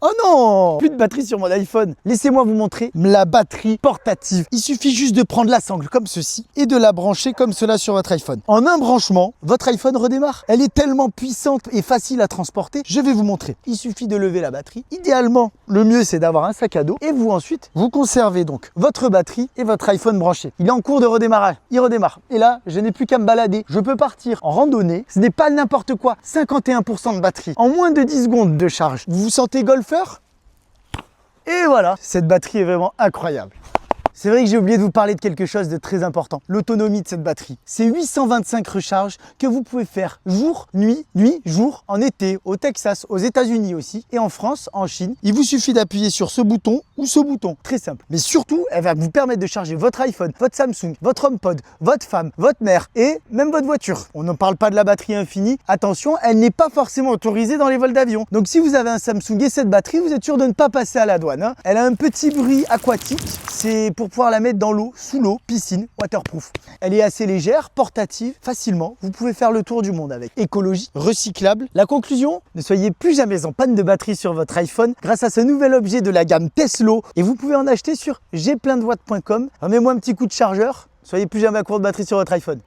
Oh non, plus de batterie sur mon iPhone. Laissez-moi vous montrer la batterie portative. Il suffit juste de prendre la sangle comme ceci et de la brancher comme cela sur votre iPhone. En un branchement, votre iPhone redémarre. Elle est tellement puissante et facile à transporter. Je vais vous montrer. Il suffit de lever la batterie. Idéalement, le mieux c'est d'avoir un sac à dos et vous ensuite, vous conservez donc votre batterie et votre iPhone branché. Il est en cours de redémarrage. Il redémarre. Et là, je n'ai plus qu'à me balader. Je peux partir en randonnée. Ce n'est pas n'importe quoi. 51% de batterie. En moins de 10 secondes de charge. Vous vous sentez golfeur? Et voilà, cette batterie est vraiment incroyable. C'est vrai que j'ai oublié de vous parler de quelque chose de très important, l'autonomie de cette batterie. C'est 825 recharges que vous pouvez faire jour, nuit, jour, en été, au Texas, aux États-Unis aussi, et en France, en Chine. Il vous suffit d'appuyer sur ce bouton ou ce bouton, très simple. Mais surtout, elle va vous permettre de charger votre iPhone, votre Samsung, votre HomePod, votre femme, votre mère et même votre voiture. On ne parle pas de la batterie infinie. Attention, elle n'est pas forcément autorisée dans les vols d'avion. Donc si vous avez un Samsung et cette batterie, vous êtes sûr de ne pas passer à la douane, hein. Elle a un petit bruit aquatique, c'est pour pouvoir la mettre dans l'eau, sous l'eau, piscine, waterproof. Elle est assez légère, portative, facilement. Vous pouvez faire le tour du monde avec. Écologie, recyclable. La conclusion, ne soyez plus jamais en panne de batterie sur votre iPhone grâce à ce nouvel objet de la gamme Teslo. Et vous pouvez en acheter sur gpleindewatts.com. Remets-moi un petit coup de chargeur. Soyez plus jamais à court de batterie sur votre iPhone.